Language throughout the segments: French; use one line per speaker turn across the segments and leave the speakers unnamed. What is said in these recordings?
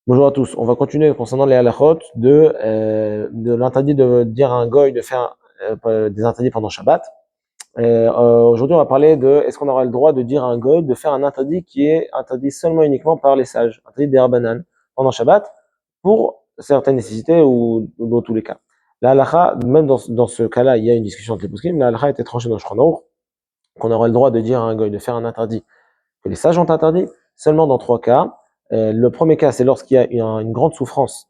Bonjour à tous. On va continuer concernant les halachot de l'interdit de dire à un goy de faire des interdits pendant Shabbat. Aujourd'hui, on va parler de est-ce qu'on aura le droit de dire à un goy de faire un interdit qui est interdit seulement uniquement par les sages, interdit des rabbanan pendant Shabbat pour certaines nécessités ou dans tous les cas. La halacha, même dans ce cas-là, il y a une discussion entre les poskim. La halacha a été tranchée dans le Shulchan Aruch qu'on aura le droit de dire à un goy de faire un interdit que les sages ont interdit seulement dans trois cas. Le premier cas, c'est lorsqu'il y a une grande souffrance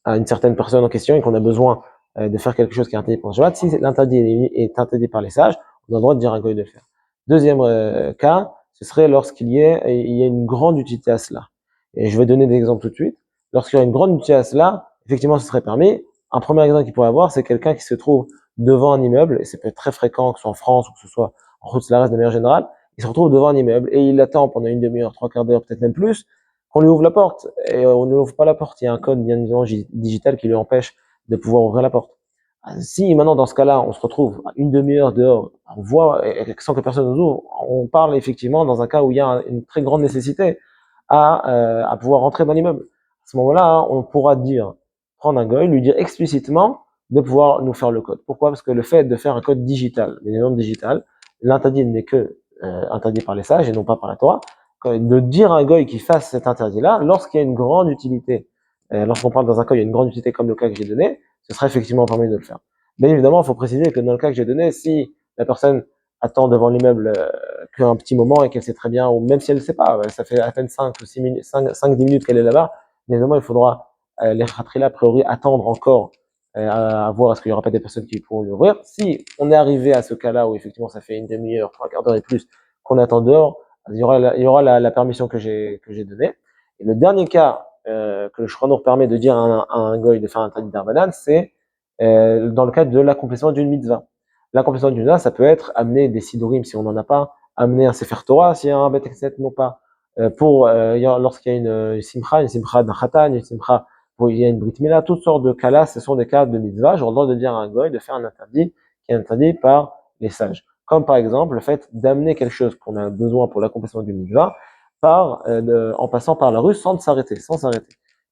à une certaine personne en question et qu'on a besoin de faire quelque chose qui est interdit pour le Shabbat. Si l'interdit est interdit par les sages, on a le droit de dire à un goy de le faire. Deuxième cas, ce serait lorsqu'il y a une grande utilité à cela. Et je vais donner des exemples tout de suite. Lorsqu'il y a une grande utilité à cela, effectivement, ce serait permis. Un premier exemple qu'il pourrait avoir, c'est quelqu'un qui se trouve devant un immeuble, et c'est peut être très fréquent, que ce soit en France ou que ce soit en route de manière générale, il se retrouve devant un immeuble et il attend pendant une demi-heure, trois quarts d'heure, peut-être même plus, qu'on lui ouvre la porte. Et on ne lui ouvre pas la porte. Il y a un code bien évidemment digital qui lui empêche de pouvoir ouvrir la porte. Si maintenant dans ce cas-là, on se retrouve à une demi-heure dehors, on voit sans que personne nous ouvre, on parle effectivement dans un cas où il y a une très grande nécessité à pouvoir rentrer dans l'immeuble. À ce moment-là, on pourra dire, prendre un goy, lui dire explicitement de pouvoir nous faire le code. Pourquoi? Parce que le fait de faire un code digital, une norme digitale, l'interdit n'est que interdit par les sages et non pas par la Torah. De dire à un goy qui fasse cet interdit-là, lorsqu'il y a une grande utilité, lorsqu'on parle dans un cas, il y a une grande utilité comme le cas que j'ai donné, ce sera effectivement permis de le faire. Bien évidemment, il faut préciser que dans le cas que j'ai donné, si la personne attend devant l'immeuble qu'un petit moment et qu'elle sait très bien, ou même si elle ne sait pas, ça fait à peine 5 ou 6 minutes, 5, 10 minutes qu'elle est là-bas, bien évidemment, il faudra les khatrillah, a priori, attendre encore à voir est-ce qu'il n'y aura pas des personnes qui pourront lui ouvrir. Si on est arrivé à ce cas-là où effectivement ça fait une demi-heure, trois quarts d'heure et plus qu'on attend dehors, il y aura la permission que j'ai donnée. Et le dernier cas que le Shulchan Aruch permet de dire à un goy de faire un interdit d'arbanan, c'est dans le cadre de l'accomplissement d'une mitzvah. L'accomplissement d'une mitzvah, ça peut être amener des sidurim si on n'en a pas, amener un sefer Torah s'il y a un bet exet non pas, lorsqu'il y a une simcha d'un khatan, une simcha où il y a une brit mila, toutes sortes de cas-là, ce sont des cas de mitzvah. J'aurais le droit de dire à un goy de faire un interdit qui est interdit par les sages. Comme par exemple le fait d'amener quelque chose qu'on a besoin pour l'accomplissement du mitzvah en passant par la rue sans s'arrêter.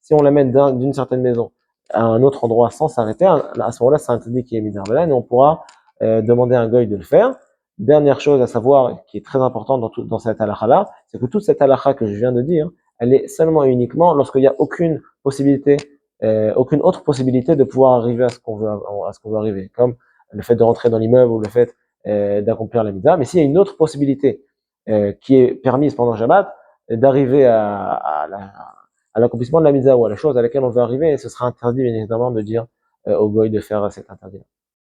Si on l'amène d'une certaine maison à un autre endroit sans s'arrêter, à ce moment-là, c'est interdit qui est midarbanan et on pourra demander à un goy de le faire. Dernière chose à savoir, qui est très importante dans cette halakha-là, c'est que toute cette halakha que je viens de dire, elle est seulement et uniquement lorsqu'il n'y a aucune possibilité, aucune autre possibilité de pouvoir arriver à ce qu'on veut arriver, comme le fait de rentrer dans l'immeuble ou le fait d'accomplir la mitzvah. Mais s'il y a une autre possibilité qui est permise pendant Shabbat, d'arriver à l'accomplissement de la mitzvah ou à la chose à laquelle on veut arriver, et ce sera interdit bien évidemment de dire au goy de faire cet interdit.